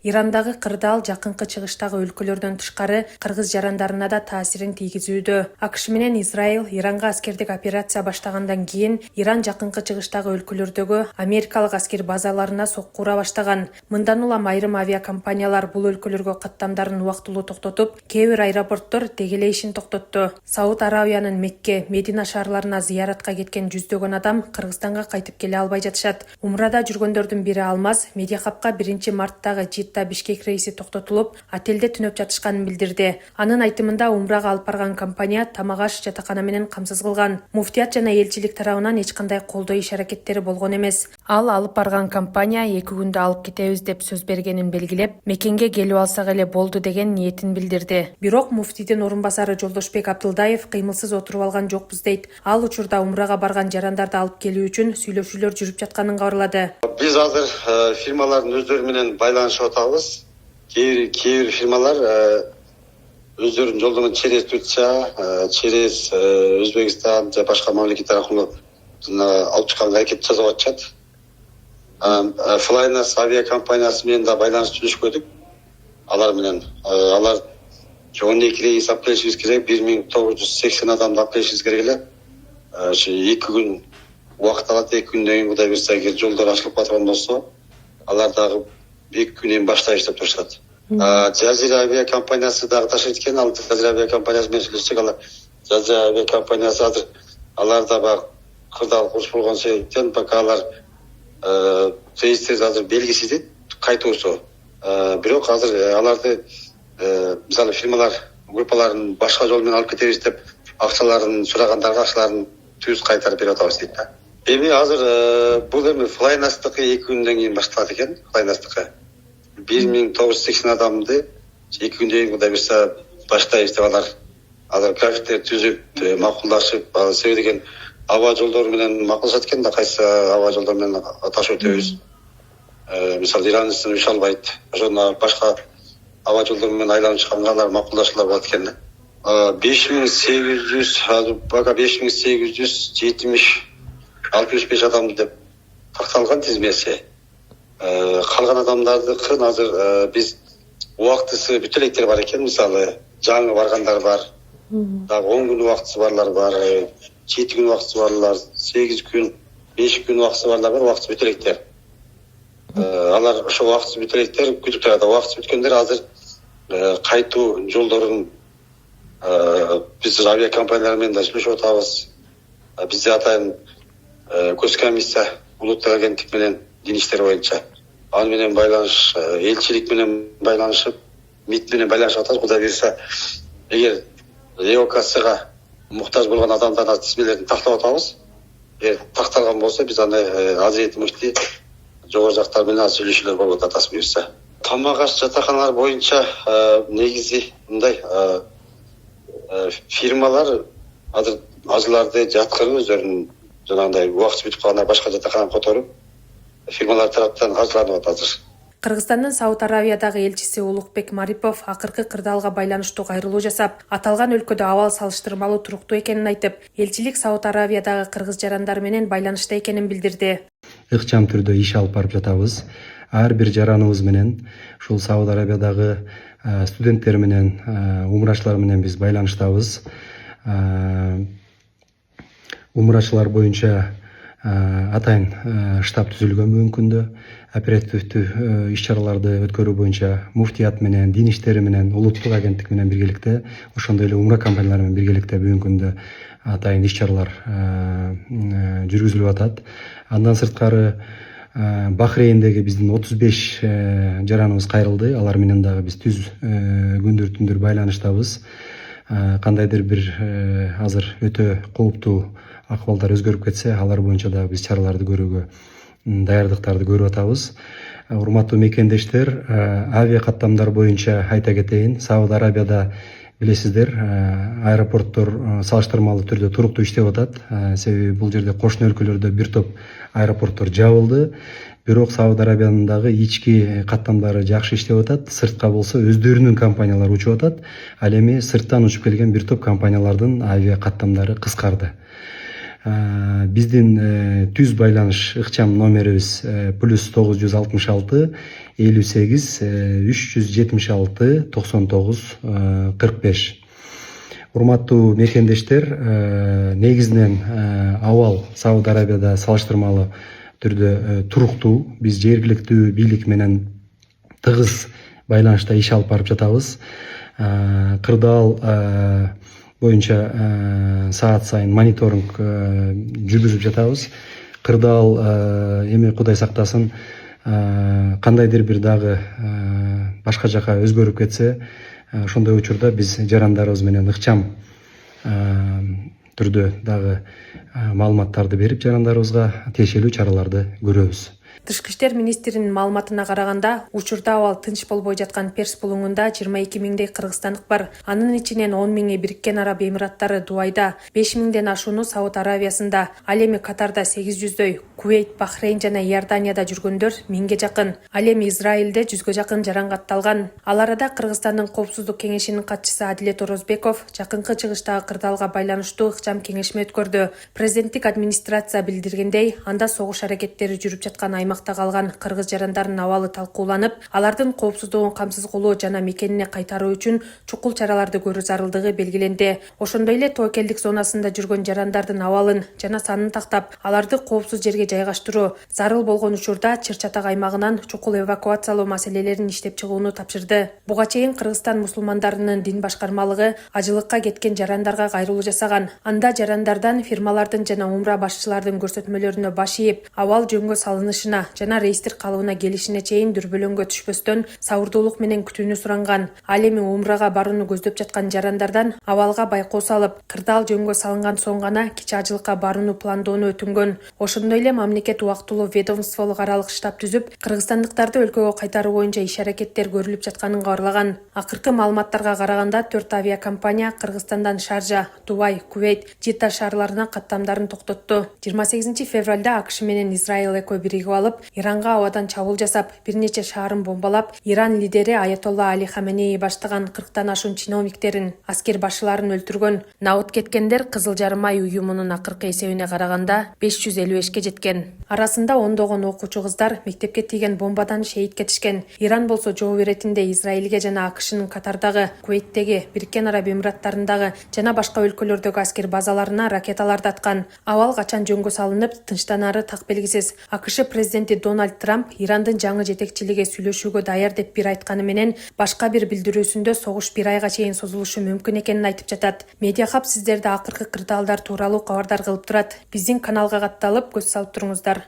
Ирандагы кырдаал жакынкы чыгыштагы өлкөлөрдөн тышкары кыргыз жарандарына да таасирин тийгизүүдө. АКШ менен Израиль Иранга аскердик операция баштагандан кийин Иран жакынкы чыгыштагы өлкөлөрдөгү америкалык аскер базаларына сокку ура баштаган. Мындан улам айрым авиакомпаниялар бул өлкөлөргө каттамдарын убактылуу токтотуп, кээ бир аэропорттор дегеле ишин токтотту. Сауд Аравиянын Мекке, Медина шаарларына зыяратка кеткен жүздөгөн адам Кыргызстанга кайтып келе албай жатышат. Умрада жүргөндөрдүн бири Алмаз Медиахабка 1-марттагы Жидда Бишкек рейси токтотулуп, отелде түнөп жатышканын билдирди. Анын айтымында умрага алып барган компания тамак-аш жатакана менен камсыз кылган. Муфтият жана элчилик тарабынан эч кандай колдоо иш-аракеттери болгон эмес. Ал алып барган компания 2 күндө алып кетебиз деп сөз бергенин белгилеп, Мекенге келип алсак эле болду деген ниетин билдирди. Бирок муфтийдин орун басары Жолдошбек Абдылдаев кыймылсыз отуруп алган жокпуз дейт. Ал учурда умрага барган жарандарды алып келүү үчүн сүйлөшүүлөр жүрүп жатканын кабарлады. Биз азыр фирмалардын өздөрү менен байланышып атабыз. Кээ бир фирмалар өздөрүнүн жолдомун через Турция, через Өзбекстан же башка мамлекеттер аркылуу алып чыкканга аракет жасап атышат. Flynas авиакомпаниясы менен да байланыш түзүшкөдүк. Алар менен алар 12 рейс алып келишибиз керек, 1980 адамды алып келишибиз керек эле. 2 күн убакыт алат, 2 күндөн кийин Кудай буйрса эгер жолдор ачылып калган болсо, алар дагы 2 күнөн баштайбыз деп турушат. Жазира авиакомпаниясы дагы ташыйт экен, ал Жазира авиакомпаниясы менен сүйлөшсөк, алар Жазира авиакомпаниясы азыр алар да баг кырдаал курс болгон себептен пока алар рейстер азыр белгисиз дейт кайтуусу. Бирок азыр аларды мисалы фирмалар группаларын башка жол менен алып кетебиз деп акчаларын сурагандарга акчаларын түз кайтарып берип атабыз дейт да. Эми азыр бул эми Flynastыкы 2 күндөн кийин башталат экен. Flynastыкы 1980 адамды 2 күндөн кийин Кудай буйрса баштайбыз деп алар графиктер түзүп макулдашып, себеби деген аба жолдору менен макулдашат экен да, кайсы аба жолдор менен ташып өтөбүз. Мисалы Ирандан уча албайт. Ошондо башка аба жолдор менен айланып чыкканга алар макулдашуулар болот экен да. 5800 бага 5870-65 адамды деп такталган тизмеси. Калган адамдардыкын азыр биз убактысы бүт электер бар экен. Мисалы жаңы баргандар бар. Дагы 10 күн убактысы барлар бар. 7 күн убактысы барлар, 8 күн, 5 күн убактысы барлар бар, убактысы бүт электер. Алар ошо убактысы бүт электер күтүп турат. Убактысы бүткөндөр азыр кайтуу жолдорун биз авиакомпаниялар менен да сүйлөшүп атабыз. Бизде атайын Госкомиссия улуттук агенттик менен дин иштери боюнча аны менен байланыш, элчилик менен байланышып, МИД менен байланышып атабыз. Кудай буйрса эгер эвакуацияга муктаж болгон адамдардын тизмелерин тактап атабыз. Эгер такталган болсо биз аны Азирети муфти жогору жактар менен сүйлөшүүлөр болуп атат буйрса. Тамак-аш жатаканалар боюнча негизи мындай фирмалар азыр ажыларды жаткырып өздөрүнүн жанагындай убакыт бүтүп калганда башка жатаканага которуп фирмалар тараптан ажыланып атат азыр. Кыргызстандын Сауд Аравиядагы элчиси Улукбек Марипов акыркы кырдаалга байланыштуу кайрылуу жасап, аталган өлкөдө абал салыштырмалуу туруктуу экенин айтып, элчилик Сауд Аравиядагы кыргыз жарандары менен байланышта экенин билдирди. Ыкчам түрдө иш алып барып жатабыз. Ар бир жараныбыз менен ушул Сауд Аравиядагы студенттер менен, умрачылар менен биз байланыштабыз. Умрачылар боюнча атайын штаб түзүлгөн бүгүнкү күндө. Оперативдүү иш-чараларды өткөрүү боюнча муфтият менен, дин иштери менен, улуттук агенттик менен биргеликте, ошондой эле умра компаниялары менен биргеликте бүгүнкү күндө атайын иш-чаралар жүргүзүлүп атат. Андан сырткары Бахрейндеги биздин 35 жараныбыз кайрылды. Алар менен дагы биз түз күндүр түндүр байланыштабыз. Кандайдыр бир азыр өтө кооптуу акыбалдар өзгөрүп кетсе, алар боюнча дагы биз чараларды көрүүгө даярдыктарды көрүп атабыз. Урматтуу мекендештер, авиа каттамдар боюнча айта кетейин. Сауд Арабияда билесиздер, аэропорттор салыштырмалуу түрдө туруктуу иштеп атат. Себеби бул жерде кошуна өлкөлөрдө бир топ аэропорттор жабылды. Бирок Сауд Арабиянын дагы ички каттамдары жакшы иштеп атат. Сыртка болсо өздөрүнүн компаниялары учуп атат. Ал эми сырттан учуп келген бир топ компаниялардын авиа каттамдары кыскарды. Биздин түз байланыш ыкчам номерибиз +966 58 376 99 45. Урматтуу мекендештер, негизинен абал Сауд Арабияда салыштырмалуу түрдө туруктуу. Биз жергиликтүү бийлик менен тыгыз байланышта иш алып барып жатабыз. Кырдаал боюнча саат сайын мониторинг жүргүзүп жатабыз. Кырдаал эми Кудай сактасын кандайдыр бир дагы башка жака өзгөрүп кетсе, ошондой учурда биз жарандарыбыз менен ыкчам түрдө дагы маалыматтарды берип жарандарыбызга тиешелүү чараларды көрөбүз. Тышкы иштер министринин маалыматына караганда, учурда абал тынч болбой жаткан Перс булуңунда 22 миңдей кыргызстандык бар. Анын ичинен 10 миңи Бириккен Араб Эмираттары Дубайда, 5 миңден ашууну Сауд Аравиясында, ал эми Катарда 800дөй, Кувейт, Бахрейн жана Иорданияда жүргөндөр 1000ге жакын. Ал эми Израилде 100га жакын жаран катталган. Ал арада Кыргызстандын Коопсуздук кеңешинин катчысы Адилет Орозбеков жакынкы чыгыштагы кырдаалга байланыштуу ыкчам кеңешме өткөрдү. Президенттик администрация билдиргендей, анда согуш аракеттери жүрүп жаткан аймакта калган кыргыз жарандардын абалы талкууланып, алардын коопсуздугун камсыз кылуу жана мекенине кайтаруу үчүн чукул чараларды көрүү зарылдыгы белгиленди. Ошондой эле тобокелдик зонасында жүргөн жарандардын абалын жана санын тактап, аларды коопсуз жерге жайгаштыруу, зарыл болгон учурда Чыр-Чатак аймагынан чукул эвакуациялоо маселелерин иштеп чыгууну тапшырды. Буга чейин Кыргызстан мусулмандарынын дин башкармалыгы ажылыкка кеткен жарандарга кайрылуу жасаган. Анда жарандардан фирмалардын жана умра башчылардын көрсөтмөлөрүнө баш ийип, абал жөнгө салынышына жана рейстер калыбына келишине чейин дүрбөлөңгө түшпөстөн сабырдуулук менен күтүүнү суранган. Ал эми умрага барууну көздөп жаткан жарандардан абалга байкоо салып, кырдаал жөнгө салынган соң гана кичи ажылыкка барууну пландоону өтүнгөн. Ошондой эле мамлекет убактылуу ведомстволук аралык штаб түзүп, кыргызстандыктарды өлкөгө кайтаруу боюнча иш-аракеттер көрүлүп жатканын кабарлаган. Акыркы маалыматтарга караганда 4 авиакомпания Кыргызстандан Шаржа, Дубай, Кувейт, Жидда шаарларына каттамдарын токтотту. 28 февралда АКШ менен Израиль экөө биригип алып, Иранга абадан чабуул жасап, бир нече шаарын бомбалап, Иран лидери Аятолла Али Хаменеи баштаган 40тан ашуун чиновниктерин, аскер башчыларын өлтүргөн. Набыт кеткендер Кызыл Жарым ай уюмунун акыркы эсебине караганда 555ке жеткен. Арасында ондогон окуучу кыздар мектепке тийген бомбадан шейит кетишкен. Иран болсо жооп иретинде Израилге жана АКШнын Катардагы, Кувейттеги, Бириккен Араб Эмираттарындагы жана башка өлкөлөрдөгү аскер базаларына ракеталарды аткан. Абал качан жөнгө салынып, тынчтанары так белгисиз. АКШ президенти Дональд Трамп Ирандын жаңы жетекчилиги сүйлөшүүгө даяр деп бир айтканы менен, башка бир билдирүүсүндө согуш 1 айга чейин созулушу мүмкүн экенин айтып жатат. Медиа Хаб сиздерди акыркы кырдаалдар тууралуу кабардар кылып турат. Биздин каналга катталып, көз салып туруңуздар.